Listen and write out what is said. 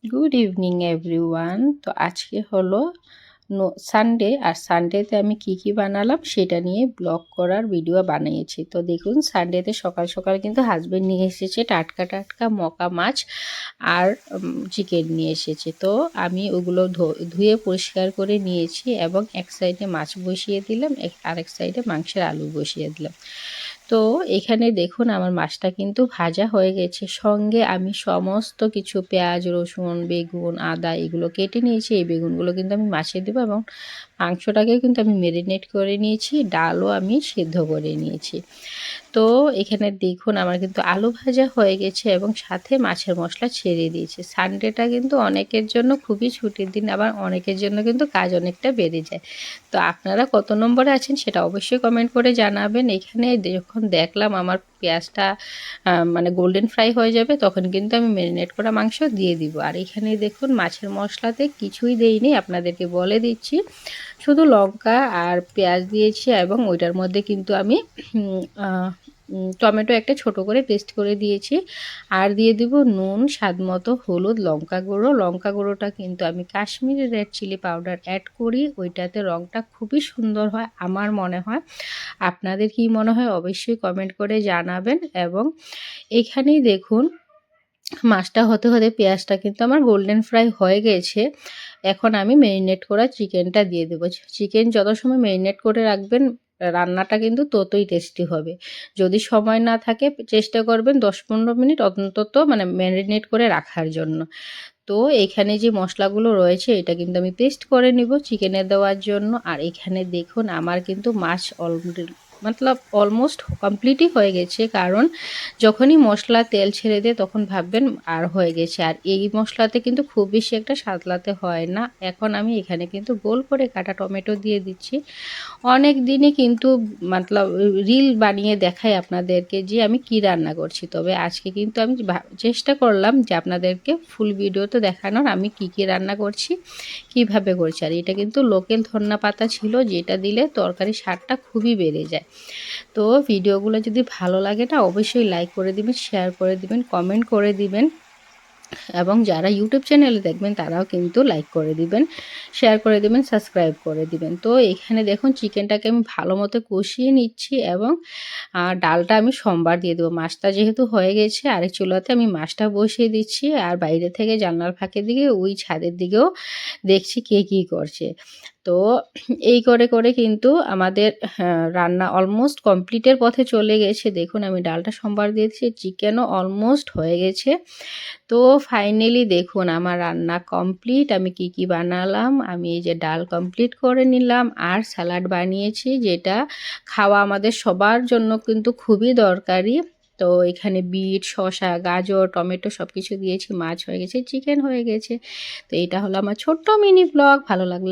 Good evening everyone. তো আজকে হলো সানডে, আর সানডেতে আমি কি কি বানালাম সেটা নিয়ে ব্লগ করার ভিডিও বানিয়েছি। তো দেখুন, সানডেতে সকাল সকাল কিন্তু হাজবেন্ড নিয়ে এসেছে টাটকা টাটকা মকা মাছ আর চিকেন নিয়ে এসেছে। তো আমি ওগুলো ধুয়ে পরিষ্কার করে নিয়েছি এবং এক সাইডে মাছ বসিয়ে দিলাম, আরেক সাইডে মাংসের আলু বসিয়ে দিলাম। তো এখানে দেখুন আমার মাছটা কিন্তু ভাজা হয়ে গেছে। সঙ্গে আমি সমস্ত কিছু পেঁয়াজ, রসুন, বেগুন, আদা এগুলো কেটে নিয়েছি। এই বেগুনগুলো কিন্তু আমি মাছে দেবো এবং মাংসটাকে কিন্তু আমি ম্যারিনেট করে নিয়েছি, ডালও আমি সিদ্ধ করে নিয়েছি। তো এখানে দেখুন আমার কিন্তু আলু ভাজা হয়ে গেছে এবং সাথে মাছের মশলা ছেড়ে দিয়েছি। সানডেটা কিন্তু অনেকের জন্য খুবই ছুটির দিন, আবার অনেকের জন্য কিন্তু কাজ অনেকটা বেড়ে যায়। তো আপনারা কত নম্বরে আছেন সেটা অবশ্যই কমেন্ট করে জানাবেন। এখানে যখন দেখলাম আমার পেঁয়াজটা মানে গোল্ডেন ফ্রাই হয়ে যাবে, তখন কিন্তু আমি ম্যারিনেট করা মাংস দিয়ে দিব। আর এখানে দেখুন মাছের মশলাতে কিছুই দেইনি, আপনাদেরকে বলে দিচ্ছি, শুধু লঙ্কা আর পেঁয়াজ দিয়েছি এবং ওইটার মধ্যে কিন্তু আমি টমেটো একটা ছোট করে পেস্ট করে দিয়েছি। আর দিয়ে দিব নুন, স্বাদ মতো হলুদ, লঙ্কা গুঁড়োটা কিন্তু আমি Kashmiri red chilli powder add করি, ওইটাতে রঙটা খুবই সুন্দর হয় আমার মনে হয়। আপনাদের কি মনে হয় অবশ্যই কমেন্ট করে জানাবেন। এবং এখানেই দেখুন মাছটা হতে হতে পেঁয়াজটা কিন্তু আমার গোল্ডেন ফ্রাই হয়ে গেছে। এখন আমি ম্যারিনেট করা চিকেনটা দিয়ে দেবো। চিকেন যত সময় ম্যারিনেট করে রাখবেন রান্নাটা কিন্তু ততই টেস্টি হবে। যদি সময় না থাকে চেষ্টা করবেন 10-15 মিনিট অন্তত মানে ম্যারিনেট করে রাখার জন্য। তো এখানে যে মশলাগুলো রয়েছে এটা কিন্তু আমি পেস্ট করে নিব চিকেনে দেওয়ার জন্য। আর এখানে দেখুন আমার কিন্তু মাছ অলমোস্ট কমপ্লিটই হয়ে গেছে, কারণ যখনই মশলা তেল ছেড়ে দেয় তখন ভাববেন আর হয়ে গেছে। আর এই মশলাতে কিন্তু খুব বেশি একটা সাতলাতে হয় না। এখন আমি এখানে কিন্তু গোল করে কাটা টমেটো দিয়ে দিচ্ছি। অনেক দিনই কিন্তু রিল বানিয়ে দেখাই আপনাদেরকে যে আমি কি রান্না করছি, তবে আজকে কিন্তু আমি চেষ্টা করলাম যে আপনাদেরকে ফুল ভিডিওতে দেখানোর আমি কি কি রান্না করছি, কিভাবে করছি। আর এটা কিন্তু লোকাল ধনিয়া পাতা ছিল, যেটা দিলে তরকারির স্বাদটা খুবই বেড়ে যায়। তো ভিডিওগুলো যদি ভালো লাগে না অবশ্যই লাইক করে দিবেন, শেয়ার করে দিবেন, কমেন্ট করে দিবেন এবং যারা ইউটিউব চ্যানেলে দেখবেন তারাও কিন্তু লাইক করে দিবেন, শেয়ার করে দিবেন, সাবস্ক্রাইব করে দিবেন। তো এখানে দেখুন চিকেনটাকে আমি ভালো মতো কষিয়ে নিচ্ছি এবং ডালটা আমি সোমবার দিয়ে দেবো। মাছটা যেহেতু হয়ে গেছে আরেক চুলাতে আমি মাছটা বসিয়ে দিচ্ছি। আর বাইরে থেকে জানলার ফাঁকের দিকে ওই ছাদের দিকেও দেখছি কে কী করছে। তো এই করে করে কিন্তু আমাদের রান্না অলমোস্ট কমপ্লিটের পথে চলে গেছে। দেখুন আমি ডালটা সোমবার দিয়েছি, চিকেনও অলমোস্ট হয়ে গেছে। তো ফাইনালি দেখুন আমার রান্না কমপ্লিট। আমি কি কি বানালাম, আমি এই যে ডাল কমপ্লিট করে নিলাম আর স্যালাড বানিয়েছি, যেটা খাওয়া আমাদের সবার জন্য কিন্তু খুবই দরকারি। তো এখানে বিট, শসা, গাজর, টমেটো সব কিছু দিয়েছি, মাছ হয়ে গেছে, চিকেন হয়ে গেছে। তো এটা হলো আমার ছোট্ট মিনি ব্লগ। ভালো লাগলো